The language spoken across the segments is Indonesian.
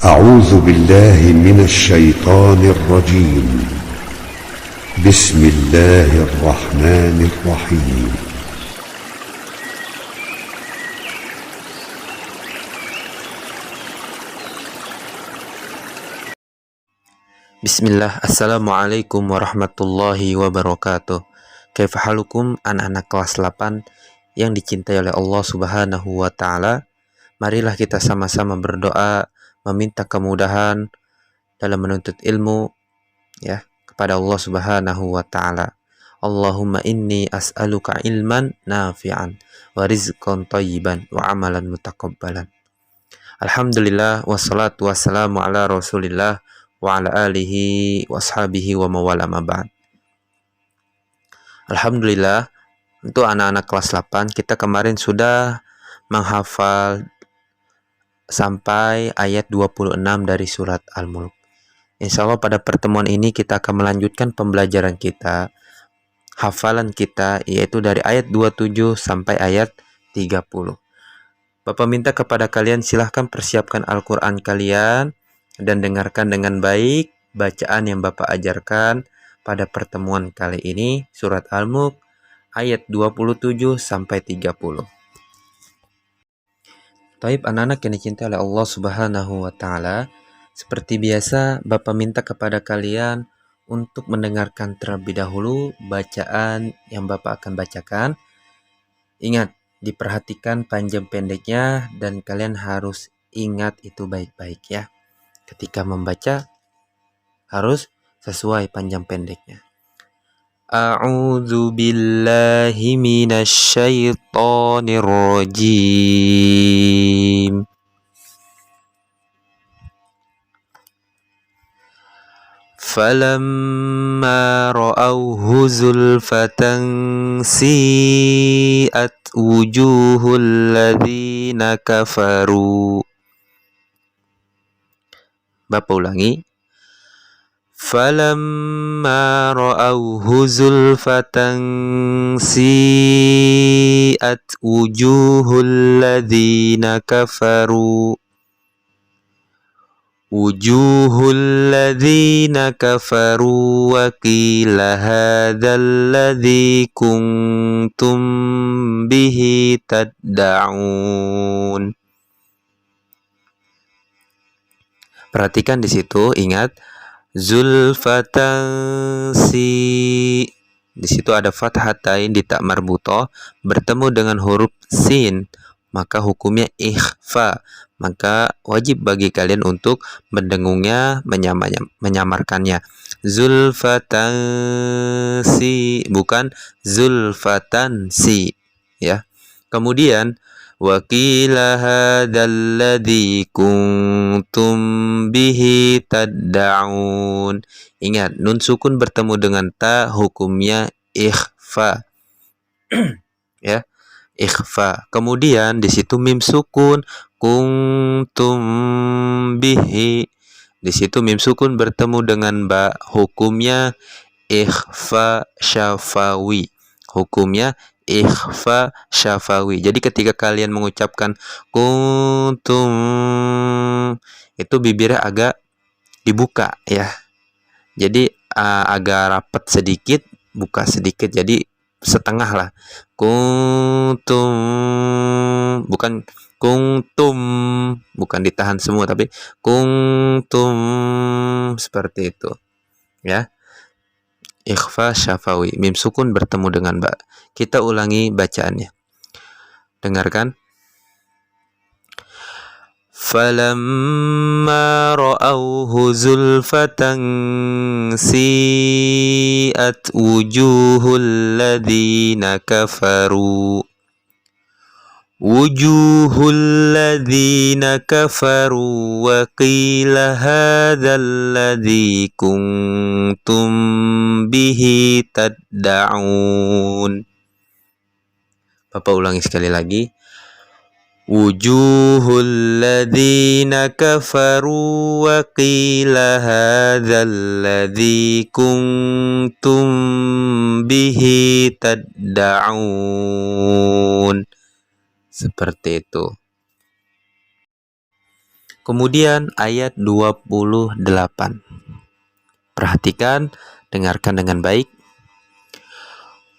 أعوذ بالله من الشيطان الرجيم. بسم الله الرحمن الرحيم. Bismillah, Assalamualaikum warahmatullahi wabarakatuh. Kaifahalukum anak-anak kelas 8 yang dicintai oleh Allah Subhanahu wa Ta'ala. Marilah kita sama-sama berdoa, meminta kemudahan dalam menuntut ilmu ya kepada Allah Subhanahu wa Ta'ala. Allahumma inni as'aluka ilman nafi'an wa rizqan thayyiban wa amalan mutaqabbalan. Alhamdulillah wassalatu wassalamu ala Rasulillah wa ala alihi wa ashabihi wa mawala mabad. Alhamdulillah, untuk anak-anak kelas 8 kita kemarin sudah menghafal sampai ayat 26 dari surat Al-Mulk. Insya Allah pada pertemuan ini kita akan melanjutkan pembelajaran kita, hafalan kita, yaitu dari ayat 27 sampai ayat 30. Bapak minta kepada kalian silahkan persiapkan Al-Quran kalian dan dengarkan dengan baik bacaan yang Bapak ajarkan pada pertemuan kali ini, surat Al-Mulk ayat 27 sampai 30. Taib anak-anak yang dicintai oleh Allah Subhanahu wa Ta'ala, seperti biasa Bapak minta kepada kalian untuk mendengarkan terlebih dahulu bacaan yang Bapak akan bacakan. Ingat, diperhatikan panjang pendeknya dan kalian harus ingat itu baik-baik ya. Ketika membaca harus sesuai panjang pendeknya. A'udzu billahi minasyaitonir rajim. Falamma ra'awhu zulfatan si'at wujuhul ladzina kafaru. Bapak ulangi. Falamma ra'awhu zulfatan si'at wujuhul ladzina kafaru. Wujuhul ladzina kafaru wa qila hadzal ladzi kuntum bihi tad'un. Perhatikan di situ, ingat zulfatan si, di situ ada fathatain di ta marbutoh bertemu dengan huruf sin, maka hukumnya ikhfa. Maka wajib bagi kalian untuk mendengungnya, menyamarkannya. Zulfatan si, bukan zulfatan si ya. Kemudian wa qila hadzal ladzi kuntum bihi tad'un. Ingat, nun sukun bertemu dengan ta hukumnya ikhfa. Ya, ikhfa. Kemudian di situ mim sukun kuntum bihi. Di situ mim sukun bertemu dengan ba, hukumnya ikhfa syafawi. Hukumnya ikhfa syafawi. Jadi ketika kalian mengucapkan kuntum, itu bibirnya agak dibuka ya. Jadi agak rapat sedikit, buka sedikit. Jadi setengah lah. Kuntum, bukan kuntum, bukan ditahan semua, tapi kuntum, seperti itu ya. Ikhfa syafawi, mim sukun bertemu dengan ba. Kita ulangi bacaannya. Dengarkan. Falamma ra'awhu zulfatan si'at wujuhul ladzina kafaru. Wujuhul ladzina kafaru wa qila hadzal ladzi kuntum bihi tad'un. Bapak ulangi sekali lagi. Wujuhul ladzina kafaru wa qila hadzal ladzi kuntum bihi tad'un. Seperti itu. Kemudian ayat 28. Perhatikan, dengarkan dengan baik.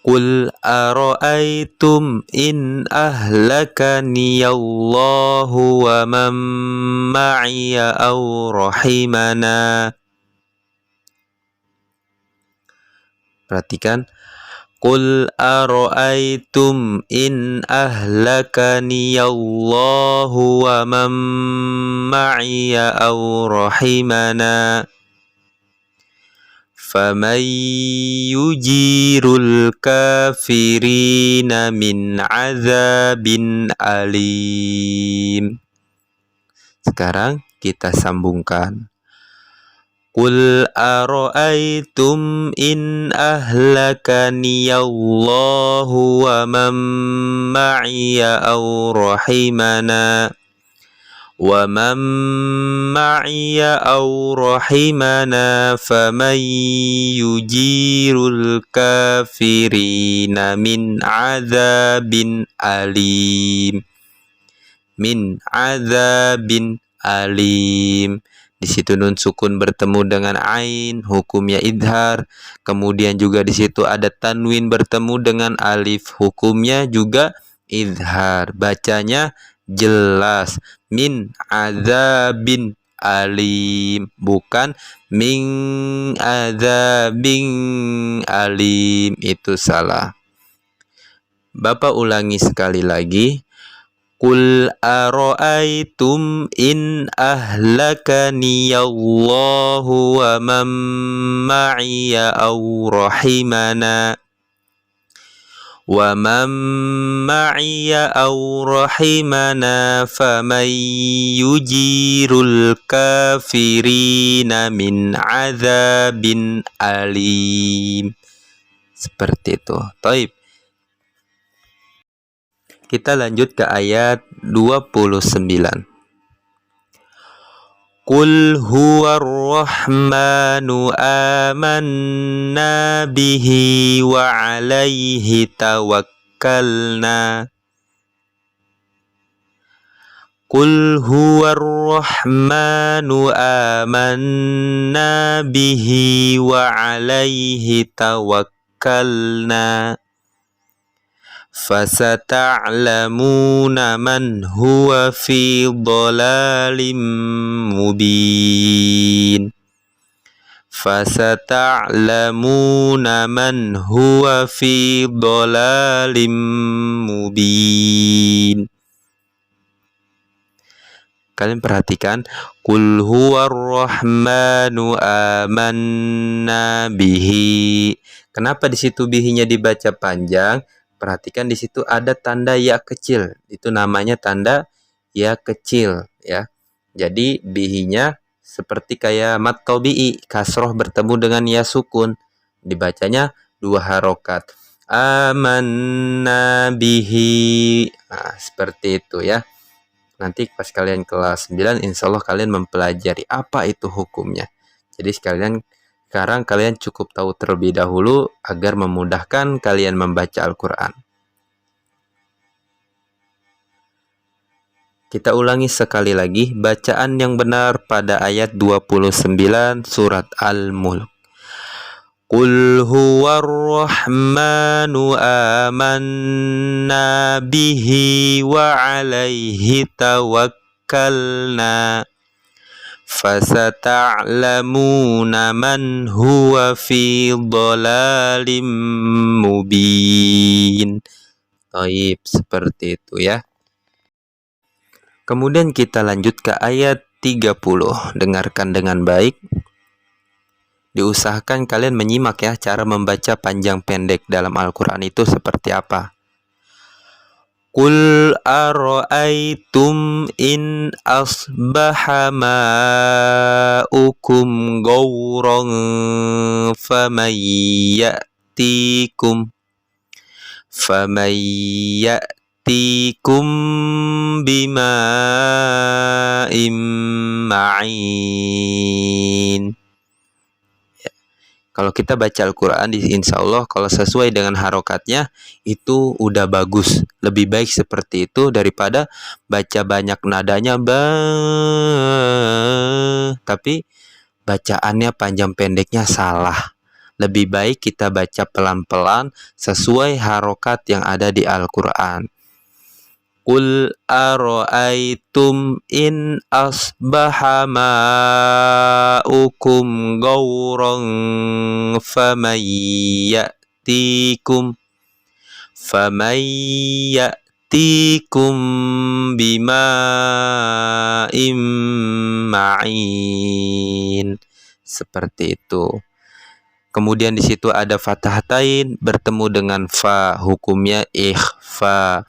Qul ara'aytum in ahlakani Allahu wa man ma'iya aw rahimana. Perhatikan. Qul ara'aytum in ahlakani Allahu wa man ma'iya aw rahimana. فَمَنْ يُجِيرُ الْكَافِرِينَ مِنْ عَذَابٍ أَلِيمٍ. Sekarang kita sambungkan. Qul ara'aytum in ahlakani Allahu wa man ma'iya aw rahimana. وَمَنْ مَعِيَ أَوْ رَحِمَنَا فَمَنْ يُجِيرُ الْكَافِرِينَ مِنْ عَذَابٍ أَلِيمٍ. Min azabin alim. Di situ nun sukun bertemu dengan ain, hukumnya idhar. Kemudian juga di situ ada tanwin bertemu dengan alif, hukumnya juga idhar. Bacanya jelas, min azabin alim, bukan min azabin alim. Itu salah. Bapak ulangi sekali lagi. Qul ara'aytum in ahlakani Allahu wa man ma'iya aw rahimana. وَمَنْ مَعِيَ أَوْ رَحِمَنَا فَمَنْ يُجِيرُ الْكَافِرِينَ مِنْ عَذَابٍ أَلِيمٍ. Seperti itu. Taib. Kita lanjut ke ayat 29. Qul huwar rahmanu amanna bihi wa alaihi tawakkalna. Qul huwar rahmanu amanna bihi wa alaihi tawakkalna. فَسَتَعْلَمُونَ مَنْ هُوَ فِي ضَلَالٍ مُبِينٍ. فَسَتَعْلَمُونَ مَنْ هُوَ فِي ضَلَالٍ مُبِينٍ. Kalian perhatikan, Qul huwar rahmanu amanna bihi. Kenapa di situ bihinya dibaca panjang? Perhatikan di situ ada tanda ya kecil. Itu namanya tanda ya kecil, ya. Jadi bihinya seperti kayak mat tabi'i, kasroh bertemu dengan ya sukun. Dibacanya 2 harokat. Amanna bihi. Nah, seperti itu ya. Nanti pas kalian kelas 9, insya Allah kalian mempelajari apa itu hukumnya. Jadi sekarang kalian cukup tahu terlebih dahulu agar memudahkan kalian membaca Al-Quran. Kita ulangi sekali lagi bacaan yang benar pada ayat 29 surat Al-Mulk. Qul huwar rahmanu amanna bihi wa alaihi tawakkalna. فَسَتَعْلَمُونَ مَنْ هُوَ فِي ضَلَالٍ مُبِينٍ. Taib, seperti itu ya. Kemudian kita lanjut ke ayat 30. Dengarkan dengan baik. Diusahakan kalian menyimak ya cara membaca panjang pendek dalam Al-Quran itu seperti apa. Qul ara'aytum in asbaha ma'ukum ghauran faman ya'tikum bima'in ma'in. Kalau kita baca Al-Quran, insya Allah kalau sesuai dengan harokatnya, itu udah bagus. Lebih baik seperti itu daripada baca banyak nadanya, tapi bacaannya panjang pendeknya salah. Lebih baik kita baca pelan-pelan sesuai harokat yang ada di Al-Quran. Qul aro'aitum in asbaha ma'ukum gauran faman ya'tikum bima'im ma'in. Seperti itu. Kemudian di situ ada fathatain bertemu dengan fa, hukumnya ikhfa.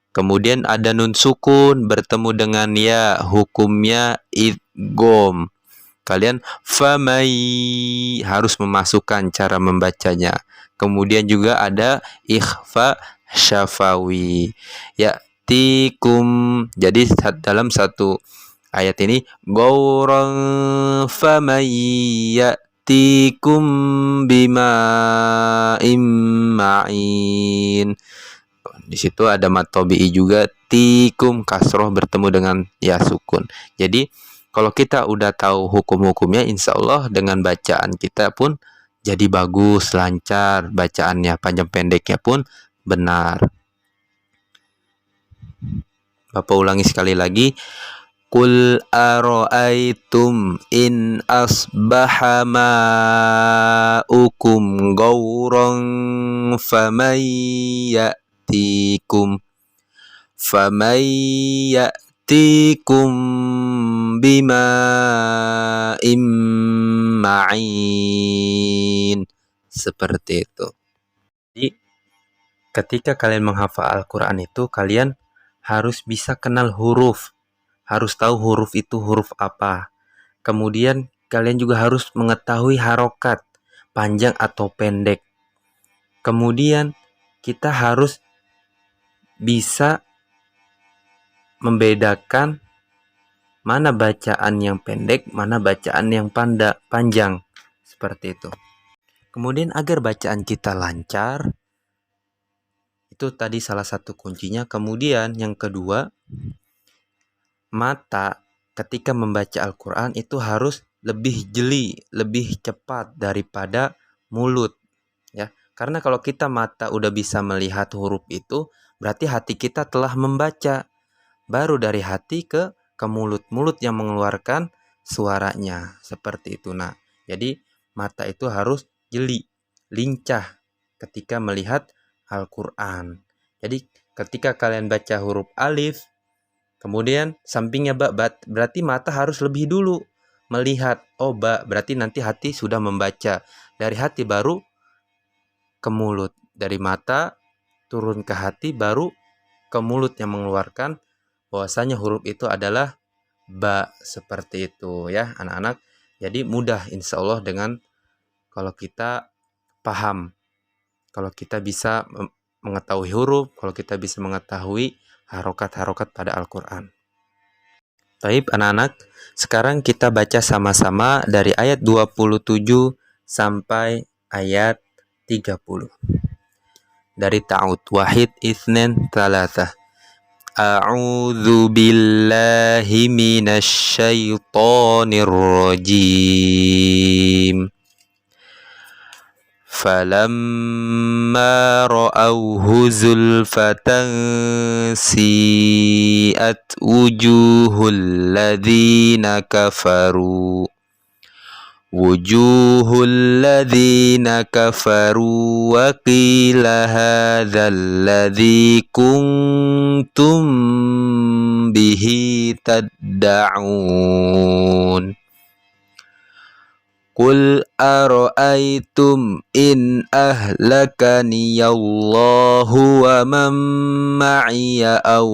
Kemudian ada nun sukun bertemu dengan ya, hukumnya idgham. Kalian famai harus memasukkan cara membacanya. Kemudian juga ada ikhfa syafawi. Ya tikum. Jadi dalam satu ayat ini gauran famai ya'tikum bima'im ma'in. Di situ ada mad tabi'i juga, tikum kasroh bertemu dengan ya sukun. Jadi kalau kita udah tahu hukum-hukumnya, insya Allah dengan bacaan kita pun jadi bagus, lancar bacaannya, panjang pendeknya pun benar. Bapak ulangi sekali lagi. Qul aro'aitum in asbaha ma'ukum gauran faman ya'tikum bima'im ma'in. Seperti itu. Jadi ketika kalian menghafal Al-Quran itu, kalian harus bisa kenal huruf, harus tahu huruf itu huruf apa. Kemudian kalian juga harus mengetahui harokat, panjang atau pendek. Kemudian kita harus bisa membedakan mana bacaan yang pendek, mana bacaan yang panjang. Seperti itu. Kemudian agar bacaan kita lancar, itu tadi salah satu kuncinya. Kemudian yang kedua, mata ketika membaca Al-Quran itu harus lebih jeli, lebih cepat daripada mulut. Ya, karena kalau kita mata udah bisa melihat huruf itu, berarti hati kita telah membaca. Baru dari hati ke mulut, mulut yang mengeluarkan suaranya. Seperti itu. Nah, jadi mata itu harus jeli, lincah ketika melihat Al-Quran. Jadi ketika kalian baca huruf alif, kemudian sampingnya ba, berarti mata harus lebih dulu melihat. Oh, ba, berarti nanti hati sudah membaca. Dari hati baru ke mulut. Dari mata turun ke hati, baru ke mulut yang mengeluarkan bahwasanya huruf itu adalah ba. Seperti itu ya anak-anak. Jadi mudah insya Allah dengan kalau kita paham, kalau kita bisa mengetahui huruf, kalau kita bisa mengetahui harokat-harokat pada Al-Quran. Baik anak-anak, sekarang kita baca sama-sama dari ayat 27 sampai ayat 30. Dari ta'ud, wahid, itsnain, tsalatsa. A'udzu billahi minasy syaithanir rajim. Falamma ra'awhu zulfatan si'at wujuhul ladzina kafaru wa qila hadzal ladzi kuntum bihi tad'un. Qul aro'aitum in ahlakani Allahu wa man ma'iya aw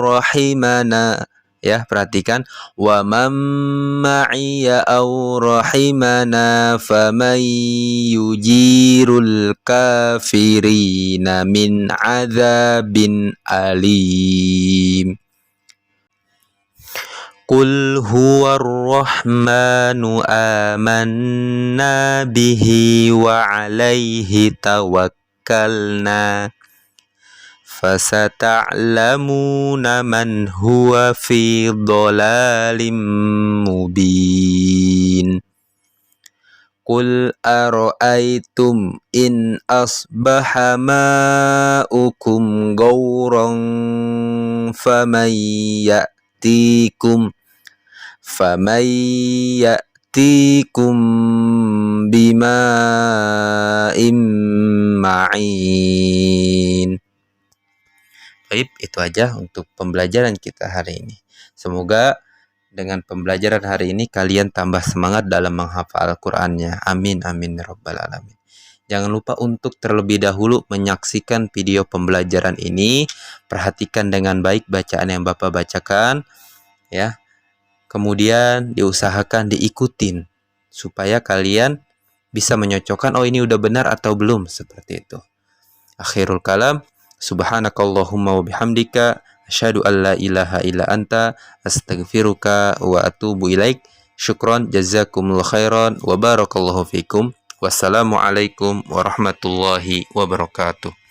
rahimana ya, perhatikan, wa man ma'iya aw rahimana faman yujirul kafirina min adzabin alim. Qul huwar rahmanu amanna bihi wa alaihi tawakkalna fasata'lamuna man huwa fi dhalalim mubin. Qul ara'aytum in asbaha ma'ukum ghauran faman ya'tikum bima'in ma'in. Baik, itu aja untuk pembelajaran kita hari ini. Semoga dengan pembelajaran hari ini kalian tambah semangat dalam menghafal Al-Qur'annya. Amin amin ya rabbal alamin. Jangan lupa untuk terlebih dahulu menyaksikan video pembelajaran ini. Perhatikan dengan baik bacaan yang Bapak bacakan, ya. Kemudian diusahakan diikutin supaya kalian bisa menyocokkan, oh ini udah benar atau belum, seperti itu. Akhirul kalam, subhanakallahumma wa bihamdika asyhadu an la ilaha illa anta astaghfiruka wa atubu ilaik. Syukron, jazakumullah khairan wa barakallahu fikum. Wassalamualaikum warahmatullahi wabarakatuh.